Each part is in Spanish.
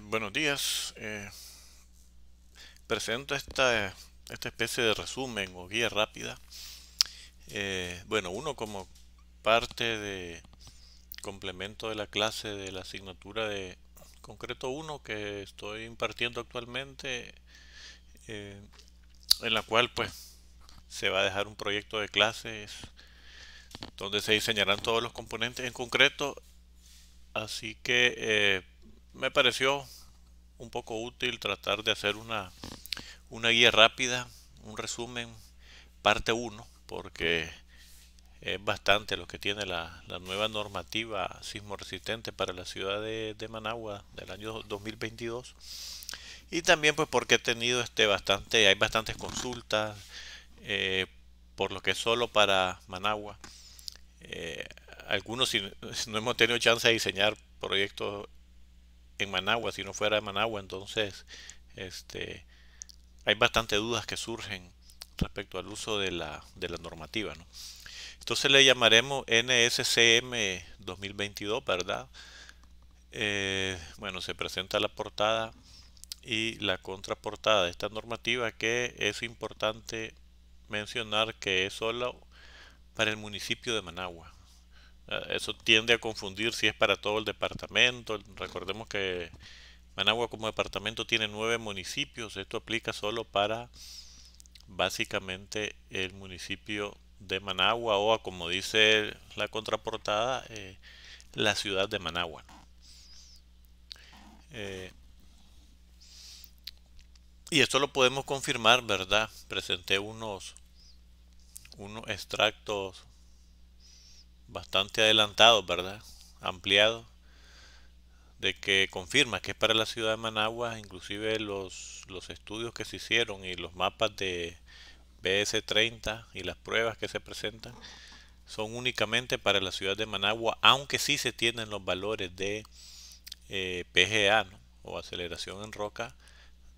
Buenos días. Presento esta especie de resumen o guía rápida. Bueno, uno como parte de complemento de la clase de la asignatura de concreto uno que estoy impartiendo actualmente, eh, en la cual pues se va a dejar un proyecto de clases donde se diseñarán todos los componentes en concreto. Así que me pareció un poco útil tratar de hacer una guía rápida, un resumen, parte uno, porque es bastante lo que tiene la nueva normativa sismo resistente para la ciudad de Managua del año 2022. Y también pues porque he tenido hay bastantes consultas, eh, por lo que es solo para Managua. Eh, Algunos si no hemos tenido chance de diseñar proyectos en Managua, si no fuera de Managua, entonces este, hay bastantes dudas que surgen respecto al uso de la normativa, ¿no? Entonces le llamaremos NSCM 2022, ¿verdad? Bueno, se presenta la portada y la contraportada de esta normativa, que es importante mencionar que es solo para el municipio de Managua. Eso tiende a confundir si es para todo el departamento. Recordemos que Managua como departamento tiene 9 municipios. Esto aplica solo para básicamente el municipio de Managua o, como dice la contraportada, la ciudad de Managua. Eh, y esto lo podemos confirmar, ¿verdad? Presenté unos extractos bastante adelantados, ¿verdad? Ampliados, de que confirma que es para la ciudad de Managua. Inclusive los estudios que se hicieron y los mapas de BS30 y las pruebas que se presentan son únicamente para la ciudad de Managua, aunque sí se tienen los valores de PGA, ¿no? O aceleración en roca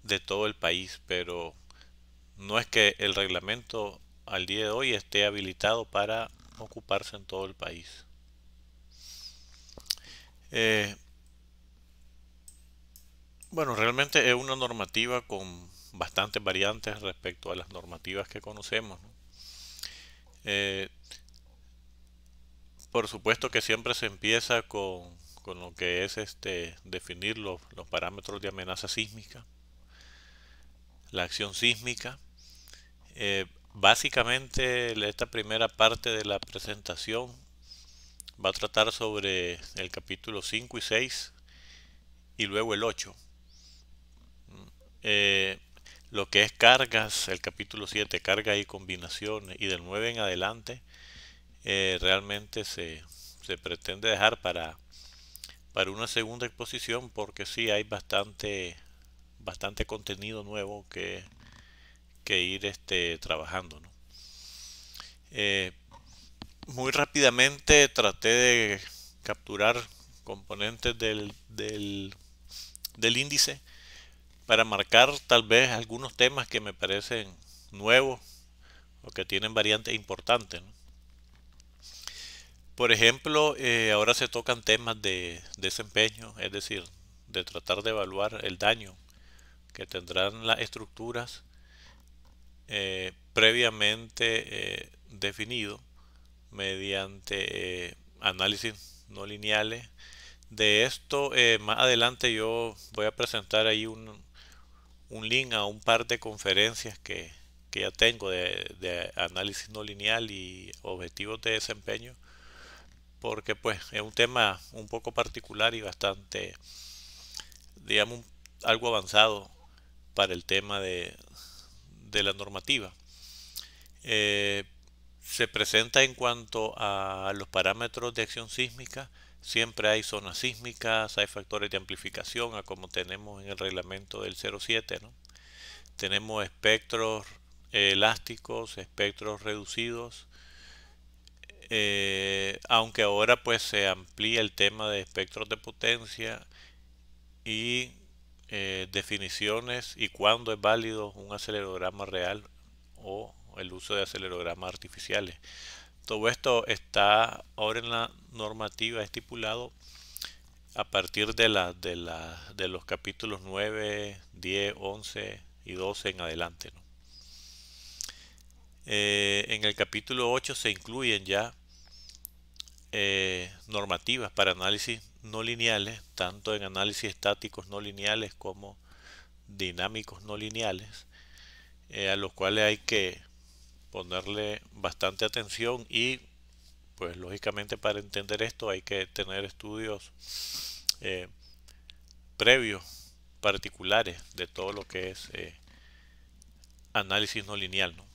de todo el país, pero no es que el reglamento al día de hoy esté habilitado para ocuparse en todo el país. Eh, bueno, realmente es una normativa con bastantes variantes respecto a las normativas que conocemos, ¿no? Eh, por supuesto que siempre se empieza con lo que es definir los parámetros de amenaza sísmica, la acción sísmica. Básicamente esta primera parte de la presentación va a tratar sobre el capítulo 5 y 6 y luego el 8. Eh, lo que es cargas, el capítulo 7, cargas y combinaciones, y del 9 en adelante, realmente se pretende dejar para una segunda exposición, porque sí hay bastante contenido nuevo que ir trabajando, ¿no? Eh, Muy rápidamente traté de capturar componentes del índice para marcar tal vez algunos temas que me parecen nuevos o que tienen variantes importantes, ¿no? Por ejemplo, ahora se tocan temas de desempeño, es decir, de tratar de evaluar el daño que tendrán las estructuras previamente definido mediante análisis no lineales. De esto, más adelante yo voy a presentar ahí un link a un par de conferencias que ya tengo de análisis no lineal y objetivos de desempeño, porque pues es un tema un poco particular y bastante, digamos, algo avanzado para el tema de la normativa. Eh, Se presenta en cuanto a los parámetros de acción sísmica. Siempre hay zonas sísmicas, hay factores de amplificación, a como tenemos en el reglamento del 07, ¿no? Tenemos espectros elásticos, espectros reducidos, aunque ahora pues se amplía el tema de espectros de potencia y definiciones y cuándo es válido un acelerograma real o el uso de acelerogramas artificiales. Todo esto está ahora en la normativa estipulado a partir de los capítulos 9, 10, 11 y 12 en adelante, ¿no? En el capítulo 8 se incluyen ya normativas para análisis no lineales, tanto en análisis estáticos no lineales como dinámicos no lineales, a los cuales hay que ponerle bastante atención y pues lógicamente para entender esto hay que tener estudios eh, previos particulares de todo lo que es análisis no lineal, ¿no?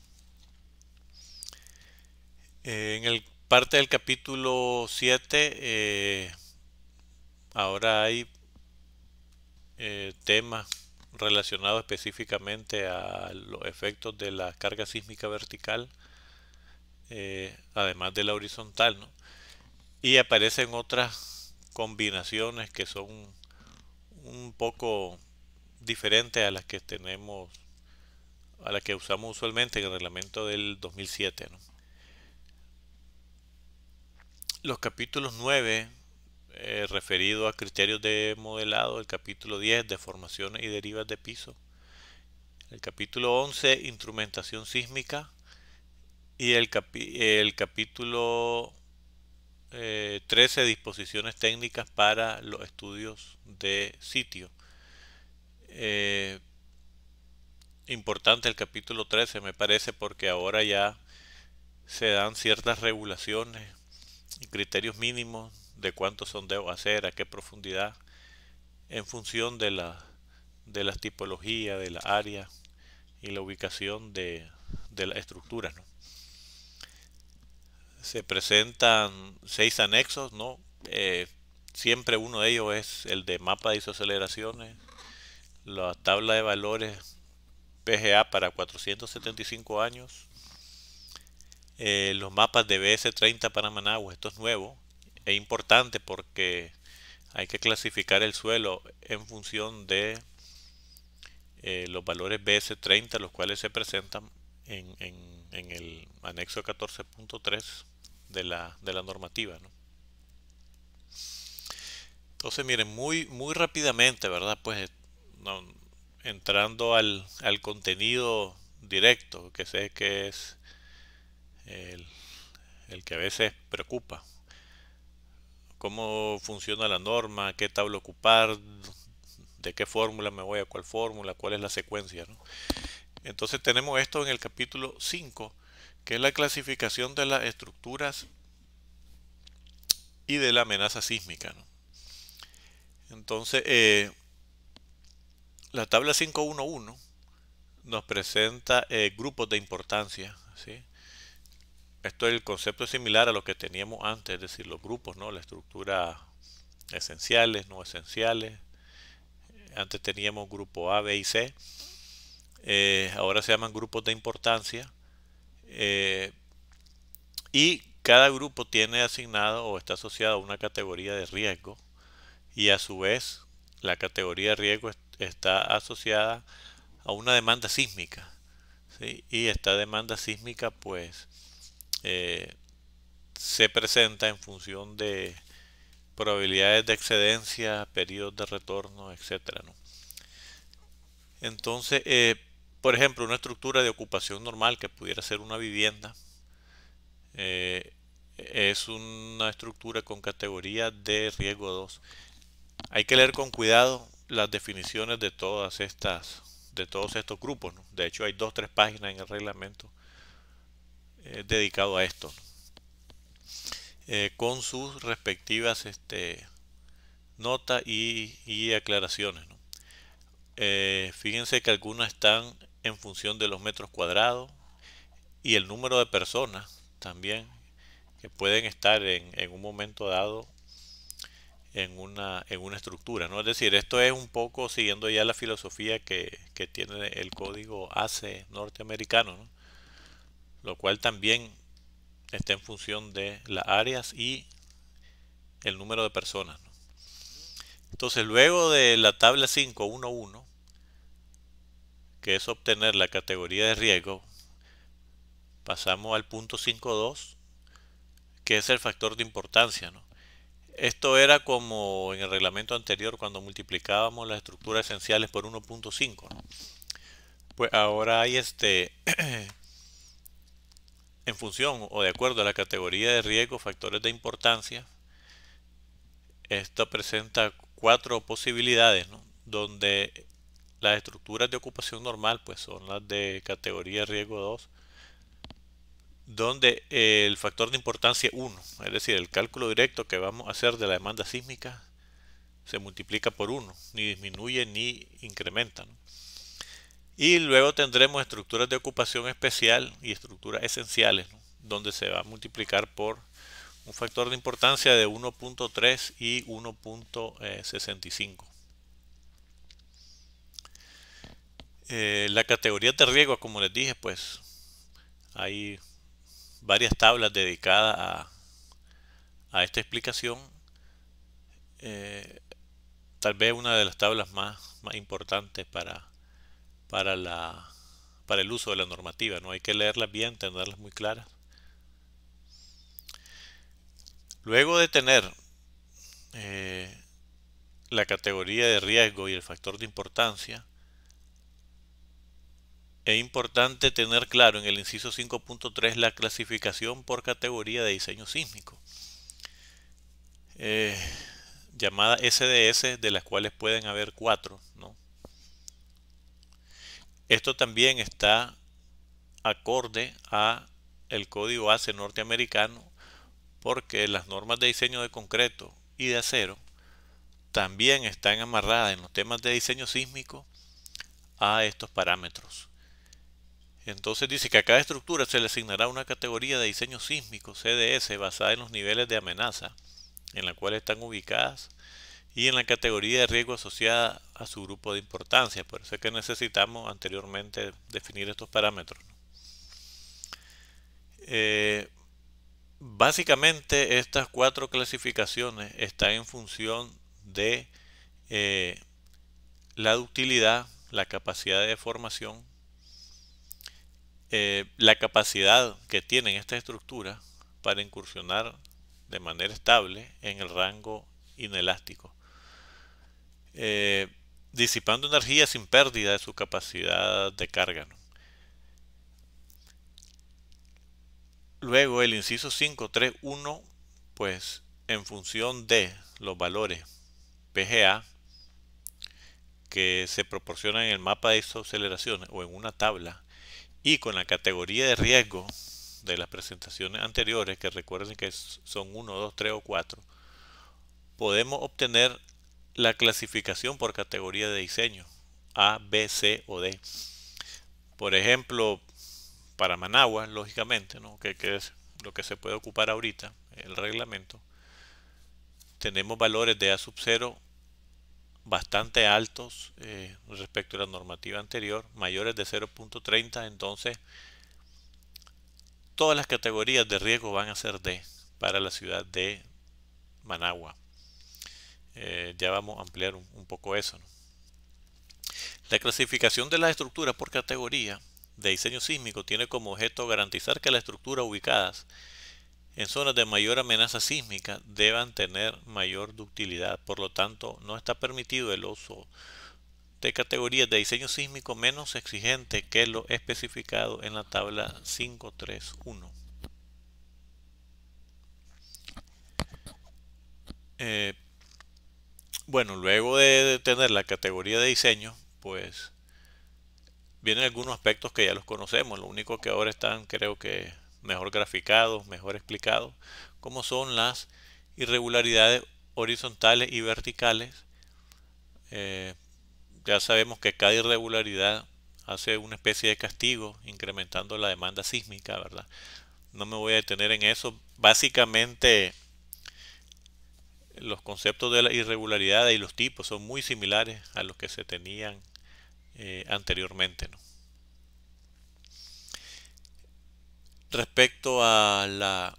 En el parte del capítulo 7 ahora hay temas relacionados específicamente a los efectos de la carga sísmica vertical, además de la horizontal, ¿no? Y aparecen otras combinaciones que son un poco diferentes a las que tenemos, a las que usamos usualmente en el reglamento del 2007, ¿no? Los capítulos 9 referido a criterios de modelado, el capítulo 10 deformaciones y derivas de piso, el capítulo 11 instrumentación sísmica y el capítulo 13 disposiciones técnicas para los estudios de sitio. Importante el capítulo 13 me parece porque ahora ya se dan ciertas regulaciones y criterios mínimos de cuánto sondeo hacer, a qué profundidad, en función de las tipologías, de la área y la ubicación de la estructura, ¿no? Se presentan 6 anexos, ¿no? Siempre uno de ellos es el de mapa de isoaceleraciones, la tabla de valores PGA para 475 años, los mapas de BS30 para Managua, esto es nuevo, es importante porque hay que clasificar el suelo en función de los valores BS30, los cuales se presentan en el anexo 14.3 de la normativa, ¿no? Entonces, miren, muy rápidamente, ¿verdad? Pues no, entrando al contenido directo, que sé que es el, el que a veces preocupa. Cómo funciona la norma, qué tabla ocupar, de qué fórmula me voy a cuál fórmula, cuál es la secuencia, ¿no? Entonces tenemos esto en el capítulo 5, que es la clasificación de las estructuras y de la amenaza sísmica, ¿no? Entonces, la tabla 511 nos presenta grupos de importancia, ¿sí? Esto es el concepto similar a lo que teníamos antes, es decir, los grupos, ¿no? La estructura esenciales, no esenciales. Antes teníamos grupo A, B y C. Ahora se llaman grupos de importancia. Y cada grupo tiene asignado o está asociado a una categoría de riesgo. Y a su vez, la categoría de riesgo está asociada a una demanda sísmica, ¿sí? Y esta demanda sísmica, pues, eh, se presenta en función de probabilidades de excedencia, periodos de retorno, etcétera, ¿no? Entonces, por ejemplo, una estructura de ocupación normal que pudiera ser una vivienda, eh, es una estructura con categoría de riesgo 2. Hay que leer con cuidado las definiciones de todos estos grupos, ¿no? De hecho, hay 2 o 3 páginas en el reglamento dedicado a esto, ¿no? Con sus respectivas notas y aclaraciones, ¿no? Fíjense que algunas están en función de los metros cuadrados y el número de personas también que pueden estar en un momento dado en una estructura, ¿no? Es decir, esto es un poco siguiendo ya la filosofía que tiene el código ACE norteamericano, ¿no? Lo cual también está en función de las áreas y el número de personas, ¿no? Entonces, luego de la tabla 511, que es obtener la categoría de riesgo, pasamos al punto 5.2, que es el factor de importancia, ¿no? Esto era como en el reglamento anterior cuando multiplicábamos las estructuras esenciales por 1.5, ¿no? Pues ahora hay en función o de acuerdo a la categoría de riesgo, factores de importancia. Esto presenta cuatro posibilidades, ¿no? Donde las estructuras de ocupación normal pues son las de categoría de riesgo 2, donde el factor de importancia 1, es decir, el cálculo directo que vamos a hacer de la demanda sísmica, se multiplica por 1, ni disminuye ni incrementa, ¿no? Y luego tendremos estructuras de ocupación especial y estructuras esenciales, ¿no? Donde se va a multiplicar por un factor de importancia de 1.3 y 1.65. La categoría de riesgo, como les dije, pues hay varias tablas dedicadas a esta explicación. Tal vez una de las tablas más importantes para, la, para el uso de la normativa, ¿no? Hay que leerlas bien, tenerlas muy claras. Luego de tener la categoría de riesgo y el factor de importancia, es importante tener claro en el inciso 5.3 la clasificación por categoría de diseño sísmico, llamada SDS, de las cuales pueden haber 4, ¿no? Esto también está acorde a el código ACE norteamericano, porque las normas de diseño de concreto y de acero también están amarradas en los temas de diseño sísmico a estos parámetros. Entonces dice que a cada estructura se le asignará una categoría de diseño sísmico CDS basada en los niveles de amenaza en la cual están ubicadas y en la categoría de riesgo asociada a su grupo de importancia. Por eso es que necesitamos anteriormente definir estos parámetros, ¿no? Básicamente estas cuatro clasificaciones están en función de la ductilidad, la capacidad de deformación, la capacidad que tienen estas estructuras para incursionar de manera estable en el rango inelástico, disipando energía sin pérdida de su capacidad de carga, ¿no? Luego el inciso 5.3.1, pues en función de los valores PGA que se proporcionan en el mapa de isoaceleraciones o en una tabla y con la categoría de riesgo de las presentaciones anteriores, que recuerden que son 1, 2, 3 o 4, podemos obtener la clasificación por categoría de diseño A, B, C o D. Por ejemplo, para Managua, lógicamente, ¿no? que es lo que se puede ocupar ahorita, el reglamento, tenemos valores de A sub 0 bastante altos respecto a la normativa anterior, mayores de 0.30, entonces todas las categorías de riesgo van a ser D para la ciudad de Managua. Ya vamos a ampliar un poco eso, ¿no? La clasificación de las estructuras por categoría de diseño sísmico tiene como objeto garantizar que las estructuras ubicadas en zonas de mayor amenaza sísmica deban tener mayor ductilidad. Por lo tanto, no está permitido el uso de categorías de diseño sísmico menos exigente que lo especificado en la tabla 5.3.1. Bueno, luego de tener la categoría de diseño, pues vienen algunos aspectos que ya los conocemos. Lo único que ahora están, creo que, mejor graficados, mejor explicados, como son las irregularidades horizontales y verticales. Ya sabemos que cada irregularidad hace una especie de castigo, incrementando la demanda sísmica, ¿verdad? No me voy a detener en eso. Básicamente, los conceptos de la irregularidad y los tipos son muy similares a los que se tenían anteriormente, ¿no? Respecto a la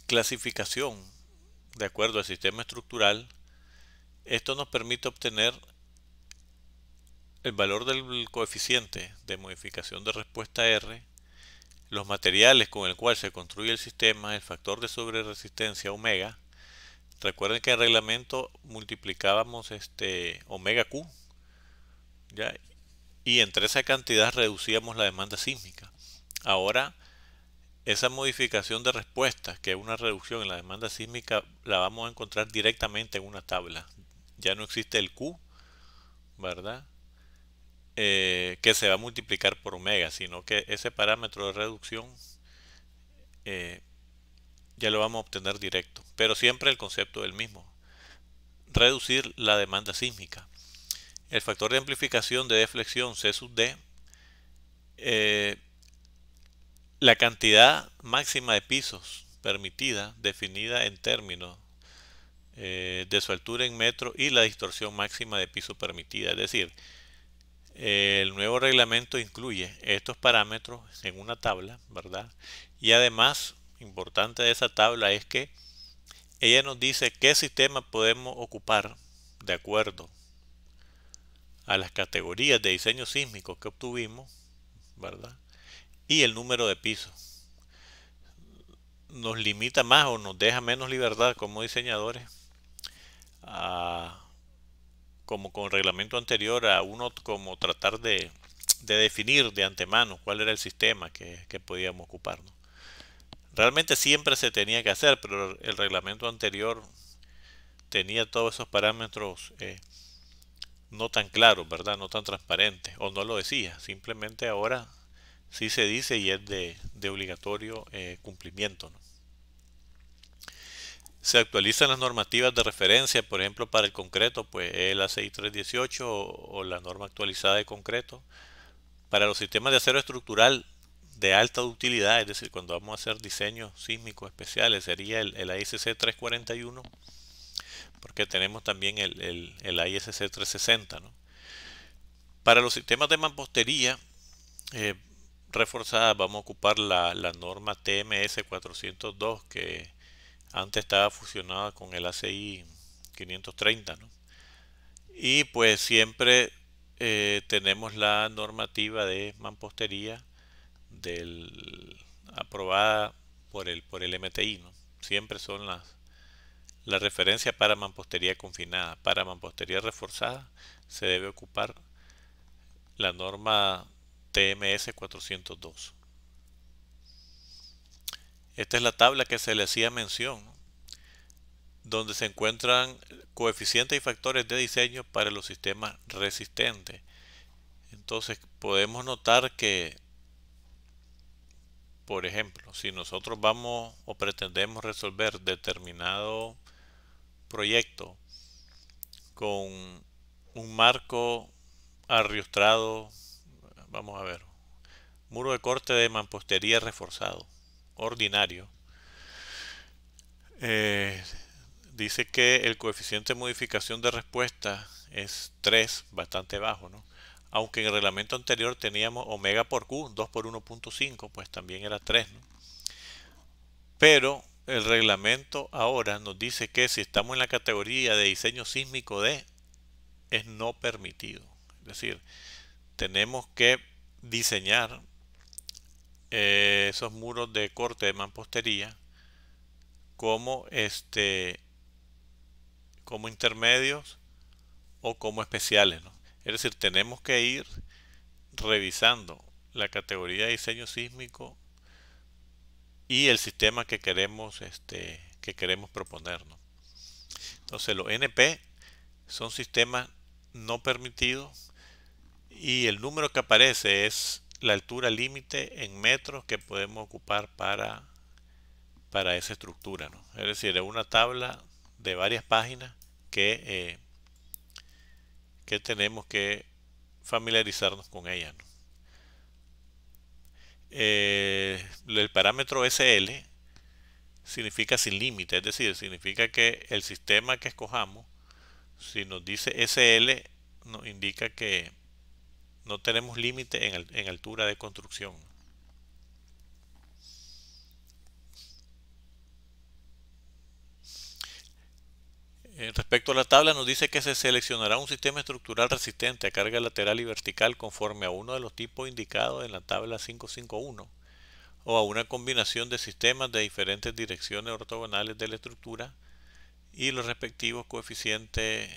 clasificación de acuerdo al sistema estructural, esto nos permite obtener el valor del coeficiente de modificación de respuesta R, los materiales con el cual se construye el sistema, el factor de sobreresistencia omega, Recuerden que en el reglamento multiplicábamos omega Q, ¿ya? Y entre esa cantidad reducíamos la demanda sísmica. Ahora, esa modificación de respuesta, que es una reducción en la demanda sísmica, la vamos a encontrar directamente en una tabla. Ya no existe el Q, ¿verdad? Que se va a multiplicar por omega, sino que ese parámetro de reducción eh, ya lo vamos a obtener directo. Pero siempre el concepto es el mismo: reducir la demanda sísmica. El factor de amplificación de deflexión C sub D, la cantidad máxima de pisos permitida, definida en términos de su altura en metros, y la distorsión máxima de piso permitida. Es decir, el nuevo reglamento incluye estos parámetros en una tabla, ¿verdad? Y además, importante de esa tabla es que ella nos dice qué sistema podemos ocupar de acuerdo a las categorías de diseño sísmico que obtuvimos, ¿verdad? Y el número de pisos. Nos limita más o nos deja menos libertad como diseñadores, como con el reglamento anterior, a uno como tratar de definir de antemano cuál era el sistema que podíamos ocupar, ¿no? Realmente siempre se tenía que hacer, pero el reglamento anterior tenía todos esos parámetros no tan claros, ¿verdad? No tan transparentes, o no lo decía. Simplemente ahora sí se dice y es de obligatorio cumplimiento, ¿no? Se actualizan las normativas de referencia, por ejemplo, para el concreto, pues el ACI 318 o la norma actualizada de concreto. Para los sistemas de acero estructural de alta utilidad, es decir, cuando vamos a hacer diseños sísmicos especiales, sería el AISC 341, porque tenemos también el AISC 360, ¿no? Para los sistemas de mampostería eh, reforzada, vamos a ocupar la norma TMS 402, que antes estaba fusionada con el ACI 530, ¿no? Y pues siempre tenemos la normativa de mampostería aprobada por el MTI, ¿no? Siempre son la referencia para mampostería confinada. Para mampostería reforzada se debe ocupar la norma TMS 402. Esta es la tabla que se le hacía mención, ¿no? Donde se encuentran coeficientes y factores de diseño para los sistemas resistentes. Entonces podemos notar que, por ejemplo, si nosotros vamos o pretendemos resolver determinado proyecto con un marco arriostrado, vamos a ver, muro de corte de mampostería reforzado, ordinario, eh, dice que el coeficiente de modificación de respuesta es 3, bastante bajo, ¿no? Aunque en el reglamento anterior teníamos omega por Q, 2 por 1.5, pues también era 3, ¿no? Pero el reglamento ahora nos dice que si estamos en la categoría de diseño sísmico D, es no permitido. Es decir, tenemos que diseñar esos muros de corte de mampostería como como intermedios o como especiales, ¿no? Es decir, tenemos que ir revisando la categoría de diseño sísmico y el sistema que queremos proponer, ¿no? Entonces los NP son sistemas no permitidos y el número que aparece es la altura límite en metros que podemos ocupar para esa estructura, ¿no? Es decir, es una tabla de varias páginas que tenemos que familiarizarnos con ella, ¿no? El parámetro SL significa sin límite, es decir, significa que el sistema que escojamos, si nos dice SL, nos indica que no tenemos límite en altura de construcción. Respecto a la tabla, nos dice que se seleccionará un sistema estructural resistente a carga lateral y vertical conforme a uno de los tipos indicados en la tabla 551 o a una combinación de sistemas de diferentes direcciones ortogonales de la estructura y los respectivos coeficientes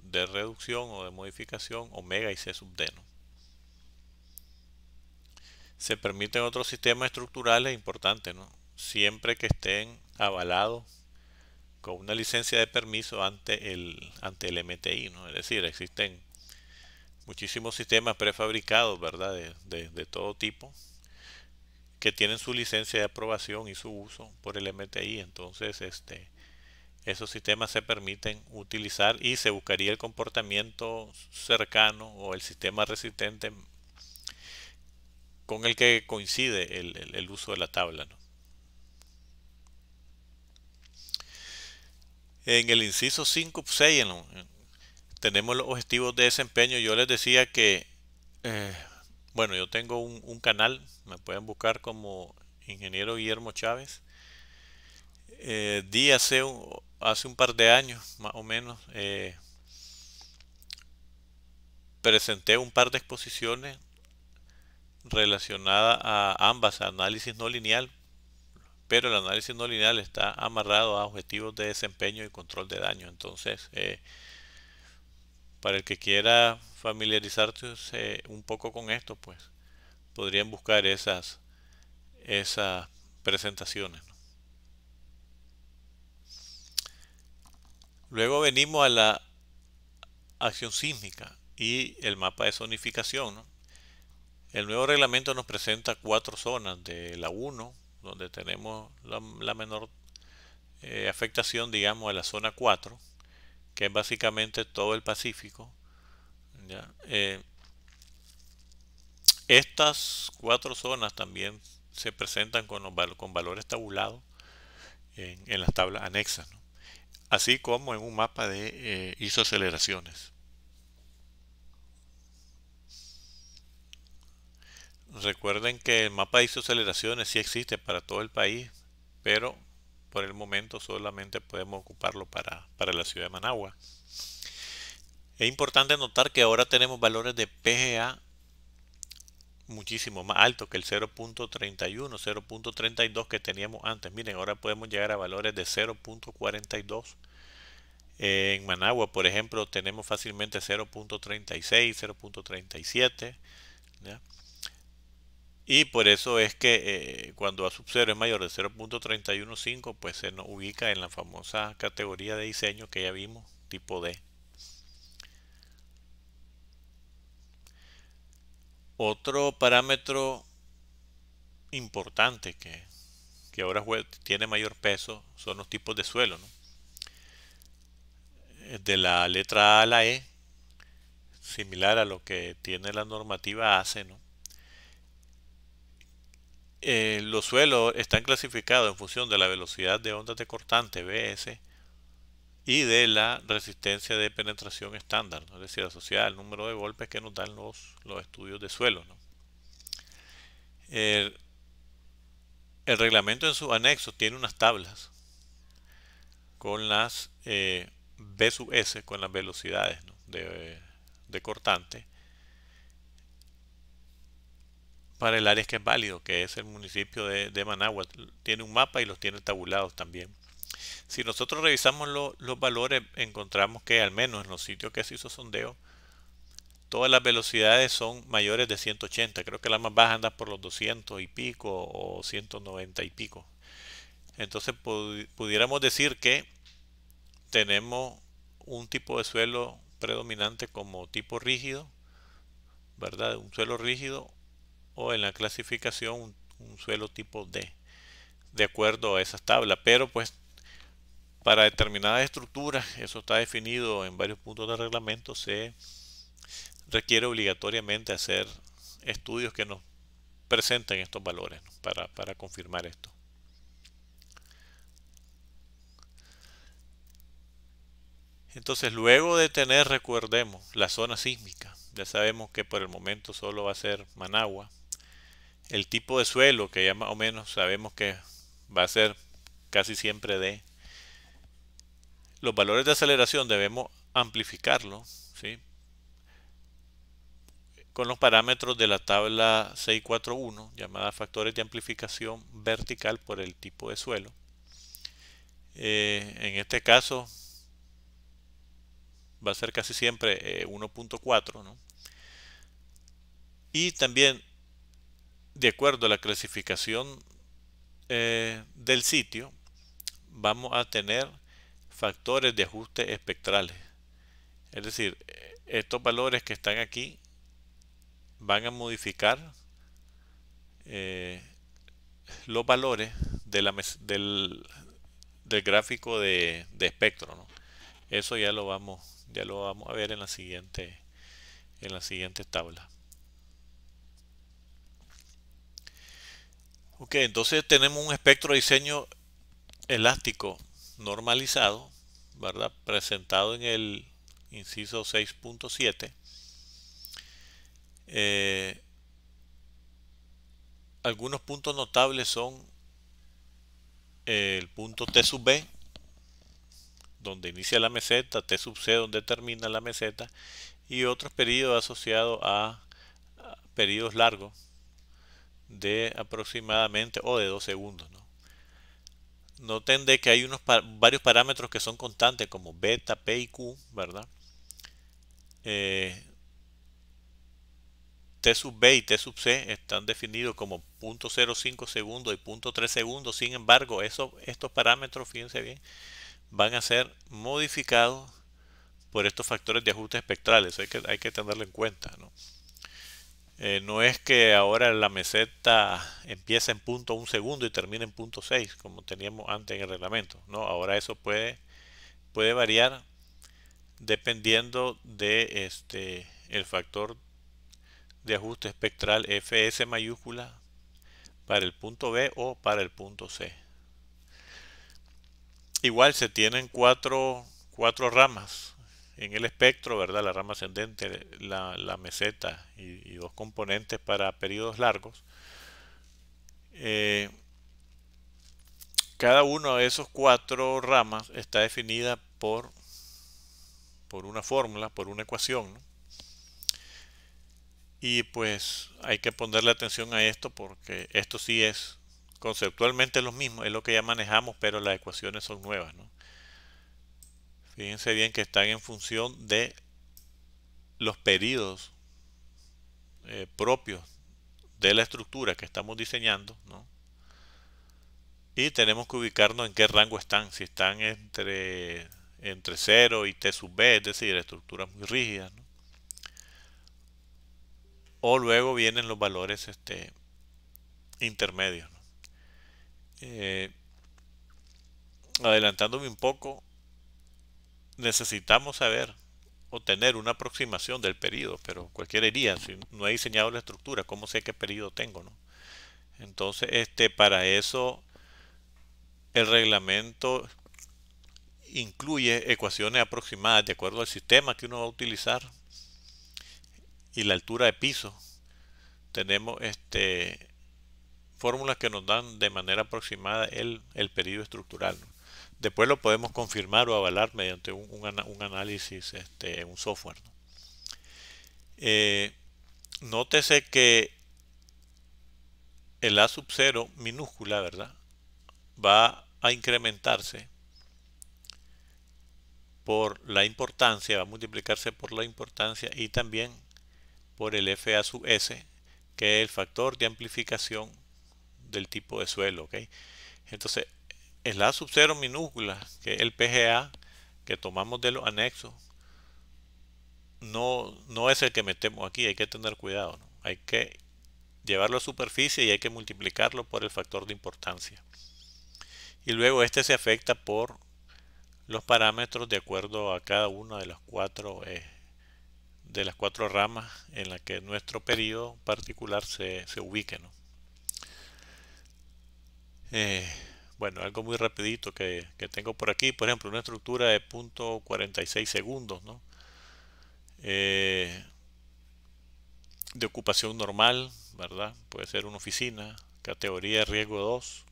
de reducción o de modificación omega y c sub d, ¿no? Se permiten otros sistemas estructurales importantes, ¿no? Siempre que estén avalados con una licencia de permiso ante el MTI, ¿no? Es decir, existen muchísimos sistemas prefabricados, ¿verdad? De todo tipo que tienen su licencia de aprobación y su uso por el MTI. Entonces, esos sistemas se permiten utilizar y se buscaría el comportamiento cercano o el sistema resistente con el que coincide el uso de la tabla, ¿no? En el inciso 5.6 tenemos los objetivos de desempeño. Yo les decía que, eh, bueno, yo tengo un canal, me pueden buscar como Ingeniero Guillermo Chávez. Di hace un par de años, más o menos, presenté un par de exposiciones relacionadas a ambas, análisis no lineal, pero el análisis no lineal está amarrado a objetivos de desempeño y control de daño. Entonces, para el que quiera familiarizarse un poco con esto, pues podrían buscar esas presentaciones, ¿no? Luego venimos a la acción sísmica y el mapa de zonificación, ¿no? El nuevo reglamento nos presenta 4 zonas de la 1, donde tenemos la menor afectación, digamos, a la zona 4, que es básicamente todo el Pacífico, ¿ya? Estas 4 zonas también se presentan con valores tabulados en las tablas anexas, ¿no? Así como en un mapa de isoaceleraciones. Recuerden que el mapa de isoaceleraciones sí existe para todo el país, pero por el momento solamente podemos ocuparlo para la ciudad de Managua. Es importante notar que ahora tenemos valores de PGA muchísimo más altos que el 0.31, 0.32 que teníamos antes. Miren, ahora podemos llegar a valores de 0.42. En Managua, por ejemplo, tenemos fácilmente 0.36, 0.37, ¿ya? Y por eso es que cuando A sub 0 es mayor de 0.315, pues se nos ubica en la famosa categoría de diseño que ya vimos, tipo D. Otro parámetro importante que ahora tiene mayor peso son los tipos de suelo, ¿no? De la letra A a la E, similar a lo que tiene la normativa ACE, ¿no? Los suelos están clasificados en función de la velocidad de ondas de cortante BS y de la resistencia de penetración estándar, ¿no? Es decir, asociada al número de golpes que nos dan los estudios de suelo, ¿no? El, el reglamento en sus anexos tiene unas tablas con las B sub S, con las velocidades, ¿no? de cortante para el área que es válido, que es el municipio de Managua. Tiene un mapa y los tiene tabulados también. Si nosotros revisamos los valores, encontramos que al menos en los sitios que se hizo sondeo, todas las velocidades son mayores de 180. Creo que la más baja anda por los 200 y pico o 190 y pico. Entonces pudiéramos decir que tenemos un tipo de suelo predominante como tipo rígido, ¿verdad? Un suelo rígido, o en la clasificación un suelo tipo D, de acuerdo a esas tablas. Pero pues para determinadas estructuras, eso está definido en varios puntos del reglamento, se requiere obligatoriamente hacer estudios que nos presenten estos valores, ¿no? para confirmar esto. Entonces, luego de tener, recordemos, la zona sísmica, ya sabemos que por el momento solo va a ser Managua. El tipo de suelo, que ya más o menos sabemos que va a ser casi siempre D. Los valores de aceleración debemos amplificarlos, ¿sí? Con los parámetros de la tabla 641, llamada factores de amplificación vertical por el tipo de suelo. En este caso va a ser casi siempre 1.4, ¿no? Y también, de acuerdo a la clasificación del sitio, vamos a tener factores de ajuste espectrales. Es decir, estos valores que están aquí van a modificar eh, los valores de del gráfico de espectro, ¿no? Eso ya lo vamos a ver en la siguiente tabla. Ok, entonces tenemos un espectro de diseño elástico normalizado, ¿verdad? Presentado en el inciso 6.7. Algunos puntos notables son el punto T sub B, donde inicia la meseta, T sub C, donde termina la meseta, y otros periodos asociados a periodos largos de aproximadamente o de 2 segundos, ¿no? Noten de que hay varios parámetros que son constantes como beta, P y Q, ¿verdad? Eh, T sub B y T sub C están definidos como 0.05 segundos y 0.3 segundos. Sin embargo, estos parámetros, fíjense bien, van a ser modificados por estos factores de ajuste espectrales. Hay que tenerlo en cuenta, ¿no? No es que ahora la meseta empiece en 0.1 segundo y termine en 0.6 como teníamos antes en el reglamento. No, ahora eso puede variar dependiendo de el factor de ajuste espectral Fs mayúscula para el punto B o para el punto C. Igual se tienen cuatro ramas en el espectro, ¿verdad? La rama ascendente, la meseta y dos componentes para periodos largos. Cada uno de esos cuatro ramas está definida por una fórmula, por una ecuación, ¿no? Y pues hay que ponerle atención a esto porque esto sí es conceptualmente lo mismo, es lo que ya manejamos, pero las ecuaciones son nuevas, ¿no? Fíjense bien que están en función de los periodos propios de la estructura que estamos diseñando, ¿no? Y tenemos que ubicarnos en qué rango están, si están entre 0 y T sub B, es decir, estructuras muy rígidas, ¿no? O luego vienen los valores intermedios, ¿no? Eh, Adelantándome un poco, necesitamos saber o tener una aproximación del periodo, pero cualquiera diría, si no he diseñado la estructura, ¿cómo sé qué periodo tengo, no? Entonces, para eso el reglamento incluye ecuaciones aproximadas de acuerdo al sistema que uno va a utilizar y la altura de piso. Tenemos fórmulas que nos dan de manera aproximada el periodo estructural, ¿no? Después lo podemos confirmar o avalar mediante un análisis en un software, ¿no? Nótese que el A sub 0 minúscula, ¿verdad? Va a incrementarse por la importancia, va a multiplicarse por la importancia y también por el FA sub S, que es el factor de amplificación del tipo de suelo, ¿ok? Entonces, el A sub 0 minúscula, que es el PGA que tomamos de los anexos, no es el que metemos aquí, hay que tener cuidado, ¿no? Hay que llevarlo a superficie y hay que multiplicarlo por el factor de importancia. Y luego se afecta por los parámetros de acuerdo a cada una de las cuatro ramas en la que nuestro periodo particular se ubique, ¿no? Eh, bueno, algo muy rapidito que tengo por aquí, por ejemplo, una estructura de 0.46 segundos, ¿no? De ocupación normal, ¿verdad? Puede ser una oficina, categoría de riesgo 2,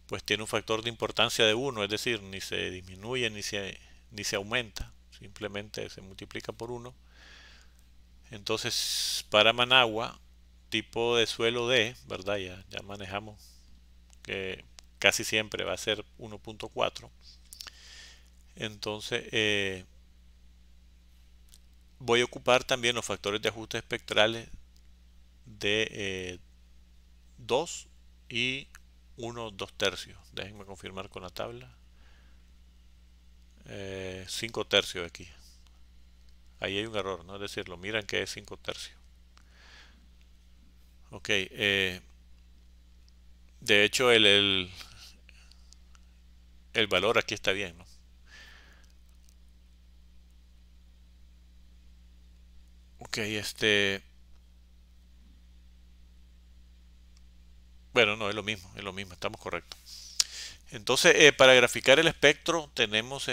pues tiene un factor de importancia de 1, es decir, ni se disminuye ni se aumenta, simplemente se multiplica por 1. Entonces, para Managua, tipo de suelo D, ¿verdad? Ya manejamos que casi siempre va a ser 1.4. Entonces voy a ocupar también los factores de ajuste espectrales de 2 y 1 2/3. Déjenme confirmar con la tabla. 5/3 aquí. Ahí hay un error, ¿no? Es decir, lo miran que es 5/3. Ok. De hecho, el valor aquí está bien, ¿no? Ok, bueno, no, es lo mismo, estamos correctos. Entonces, para graficar el espectro tenemos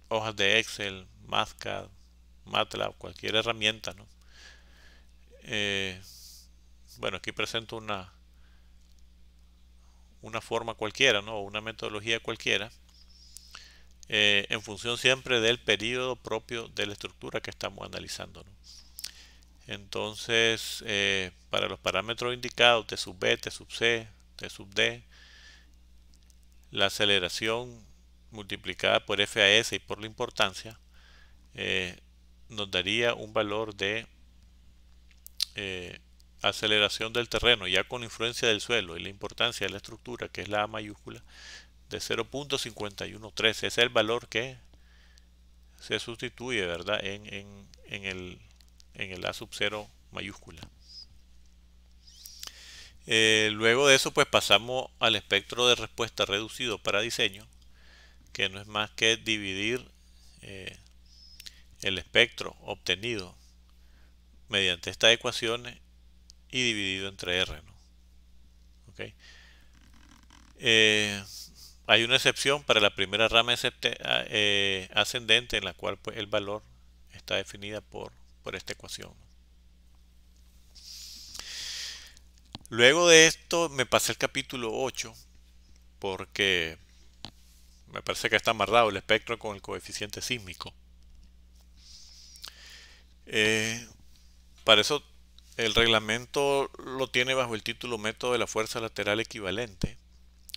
hojas de Excel, Mathcad, MATLAB, cualquier herramienta, ¿no? Eh, bueno, aquí presento una forma cualquiera, ¿no? Una metodología cualquiera, en función siempre del periodo propio de la estructura que estamos analizando, ¿no? Entonces, para los parámetros indicados, T sub B, T sub C, T sub D, la aceleración multiplicada por FAS y por la importancia, eh, nos daría un valor de eh, aceleración del terreno ya con influencia del suelo y la importancia de la estructura, que es la A mayúscula, de 0.5113. Ese es el valor que se sustituye, ¿verdad? En el A sub 0 mayúscula. Luego de eso, pues pasamos al espectro de respuesta reducido para diseño, que no es más que dividir eh, el espectro obtenido mediante estas ecuaciones y dividido entre R, ¿no? ¿Okay? Hay una excepción para la primera rama ascendente, en la cual pues, el valor está definida por esta ecuación. Luego de esto me pasé el capítulo 8 porque me parece que está amarrado el espectro con el coeficiente sísmico. Para eso el reglamento lo tiene bajo el título método de la fuerza lateral equivalente,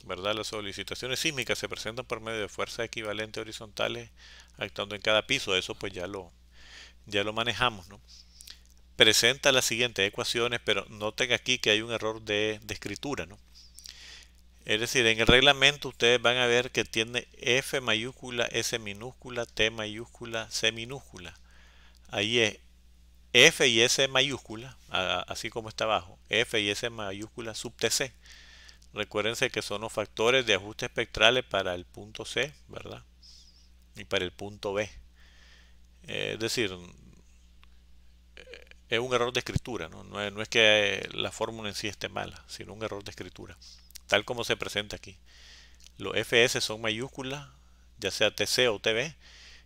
¿verdad? Las solicitaciones sísmicas se presentan por medio de fuerzas equivalentes horizontales actuando en cada piso. Eso pues ya lo manejamos, ¿no? Presenta las siguientes ecuaciones, pero noten aquí que hay un error de escritura, ¿no? Es decir, en el reglamento ustedes van a ver que tiene F mayúscula, S minúscula, T mayúscula, C minúscula. Ahí es F y S mayúscula, así como está abajo, F y S mayúscula sub TC. Recuérdense que son los factores de ajuste espectrales para el punto C, ¿verdad? Y para el punto B. Es decir, es un error de escritura, ¿no? No es que la fórmula en sí esté mala, sino un error de escritura, tal como se presenta aquí. Los FS son mayúsculas, ya sea TC o TB,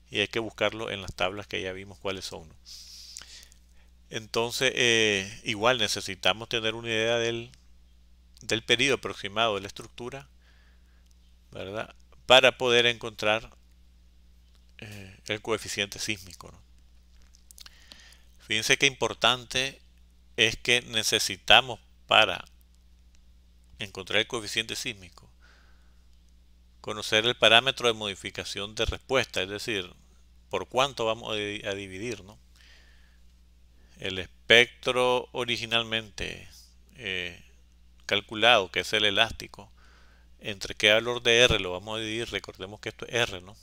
y hay que buscarlo en las tablas que ya vimos cuáles son, ¿no? Entonces, igual necesitamos tener una idea del periodo aproximado de la estructura, ¿verdad? Para poder encontrar el coeficiente sísmico, ¿no? Fíjense qué importante es que necesitamos para encontrar el coeficiente sísmico conocer el parámetro de modificación de respuesta, es decir, por cuánto vamos a dividir, ¿no? El espectro originalmente calculado, que es el elástico, entre qué valor de R lo vamos a dividir. Recordemos que esto es R, ¿no?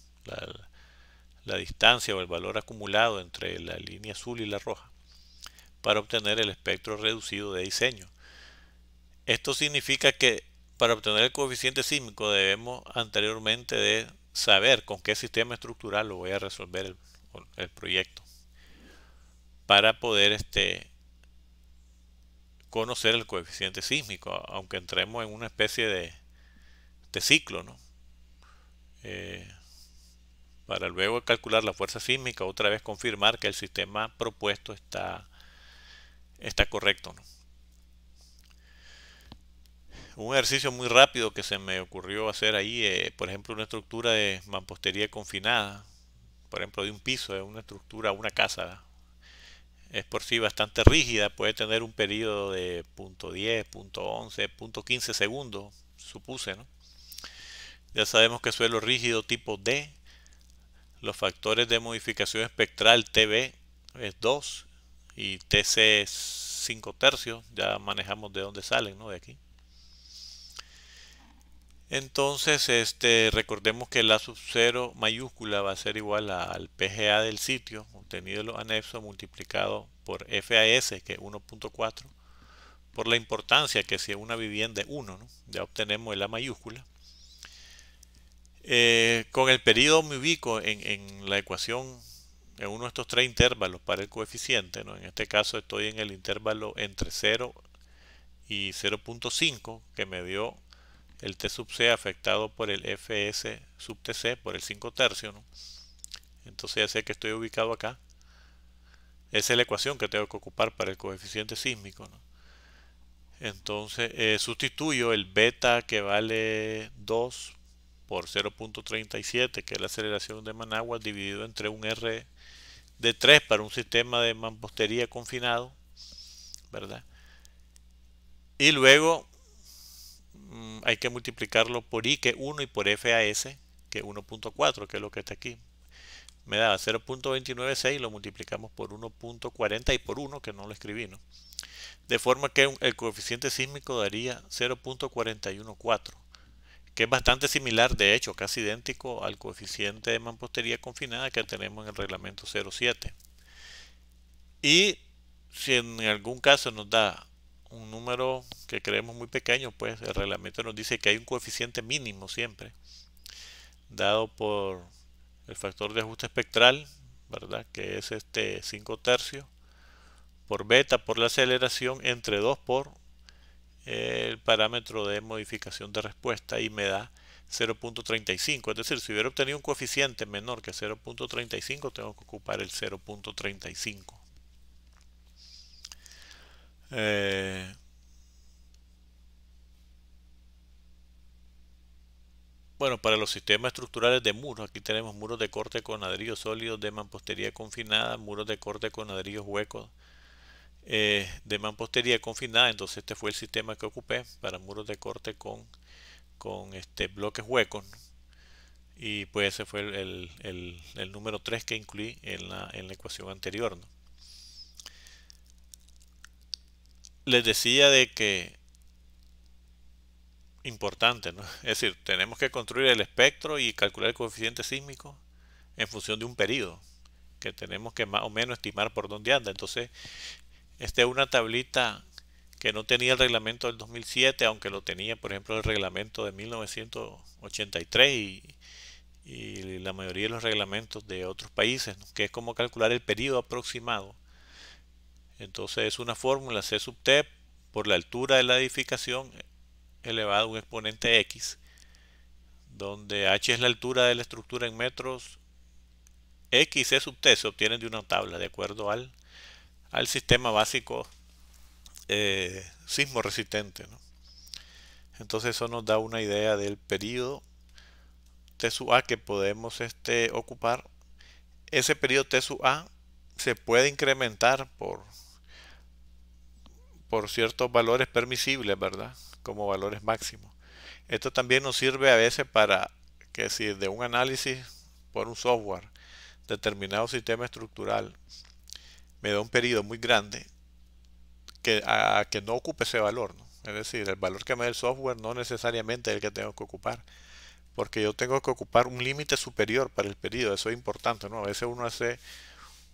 La distancia o el valor acumulado entre la línea azul y la roja, para obtener el espectro reducido de diseño. Esto significa que para obtener el coeficiente sísmico debemos anteriormente de saber con qué sistema estructural lo voy a resolver el proyecto, para poder conocer el coeficiente sísmico, aunque entremos en una especie de ciclo, ¿no? Para luego calcular la fuerza sísmica, otra vez confirmar que el sistema propuesto está correcto, ¿no? Un ejercicio muy rápido que se me ocurrió hacer ahí, por ejemplo, una estructura de mampostería confinada, por ejemplo, de un piso, de una estructura, una casa es por sí bastante rígida, puede tener un periodo de .10, .11, .15 segundos, supuse, ¿no? Ya sabemos que suelo rígido tipo D, los factores de modificación espectral TB es 2 y TC es 5 tercios, ya manejamos de dónde salen, ¿no? De aquí. Entonces, recordemos que la sub 0 mayúscula va a ser igual al PGA del sitio, obtenido en los anexos, multiplicado por FAS, que es 1.4, por la importancia que si es una vivienda es 1, ¿no? Ya obtenemos el A mayúscula. Con el periodo me ubico en la ecuación, en uno de estos tres intervalos para el coeficiente, ¿no? En este caso estoy en el intervalo entre 0 y 0.5, que me dio el T sub C afectado por el FS sub TC por el 5 tercios, ¿no? Entonces ya sé que estoy ubicado acá. Esa es la ecuación que tengo que ocupar para el coeficiente sísmico, ¿no? Entonces sustituyo el beta que vale 2 por 0.37, que es la aceleración de Managua, dividido entre un R de 3 para un sistema de mampostería confinado, ¿verdad? Y luego hay que multiplicarlo por I, que es 1, y por FAS, que es 1.4, que es lo que está aquí. Me da 0.296, lo multiplicamos por 1.40 y por 1, que no lo escribí, ¿no? De forma que el coeficiente sísmico daría 0.414, que es bastante similar, de hecho, casi idéntico al coeficiente de mampostería confinada que tenemos en el reglamento 07. Y si en algún caso nos da un número que creemos muy pequeño, pues el reglamento nos dice que hay un coeficiente mínimo siempre, dado por el factor de ajuste espectral, ¿verdad? Que es 5 tercios, por beta, por la aceleración, entre 2 por el parámetro de modificación de respuesta, y me da 0.35. Es decir, si hubiera obtenido un coeficiente menor que 0.35, tengo que ocupar el 0.35. Bueno, para los sistemas estructurales de muros, aquí tenemos muros de corte con ladrillos sólidos de mampostería confinada, muros de corte con ladrillos huecos de mampostería confinada. Entonces este fue el sistema que ocupé para muros de corte con bloques huecos, ¿no? Y pues ese fue el número 3 que incluí en la ecuación anterior, ¿no? Les decía de que importante, ¿no? Es decir, tenemos que construir el espectro y calcular el coeficiente sísmico en función de un periodo que tenemos que más o menos estimar por dónde anda. Entonces, esta es una tablita que no tenía el reglamento del 2007, aunque lo tenía, por ejemplo, el reglamento de 1983 y la mayoría de los reglamentos de otros países, ¿no? Que es como calcular el periodo aproximado. Entonces es una fórmula C sub T por la altura de la edificación elevado a un exponente X, donde H es la altura de la estructura en metros, X y C sub T se obtienen de una tabla de acuerdo al sistema básico sismo resistente, ¿no? Entonces eso nos da una idea del periodo T sub A que podemos ocupar. Ese periodo T sub A se puede incrementar por ciertos valores permisibles, ¿verdad? Como valores máximos. Esto también nos sirve a veces para que si de un análisis por un software determinado sistema estructural me da un periodo muy grande, que no ocupe ese valor, ¿no? Es decir, el valor que me da el software no necesariamente es el que tengo que ocupar, porque yo tengo que ocupar un límite superior para el periodo. Eso es importante, ¿no? A veces uno hace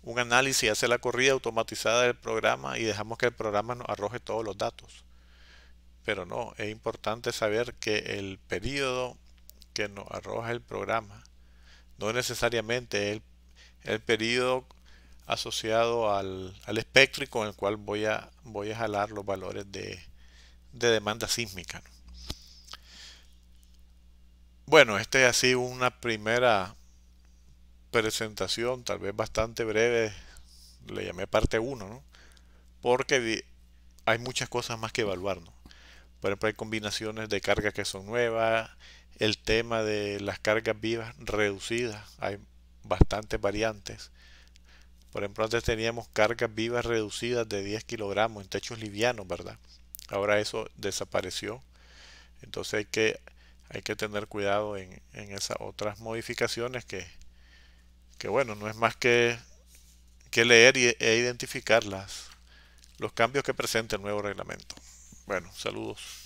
un análisis, hace la corrida automatizada del programa y dejamos que el programa nos arroje todos los datos. Pero no, es importante saber que el periodo que nos arroja el programa no necesariamente es el periodo asociado al espectro y con el cual voy a jalar los valores de demanda sísmica, ¿no? Bueno, es así una primera presentación, tal vez bastante breve, le llamé parte uno, ¿no? Porque hay muchas cosas más que evaluar, ¿no? Por ejemplo, hay combinaciones de cargas que son nuevas, el tema de las cargas vivas reducidas, hay bastantes variantes. Por ejemplo, antes teníamos cargas vivas reducidas de 10 kilogramos en techos livianos, ¿verdad? Ahora eso desapareció. Entonces hay que tener cuidado en esas otras modificaciones que bueno, no es más que leer e identificar los cambios que presenta el nuevo reglamento. Bueno, saludos.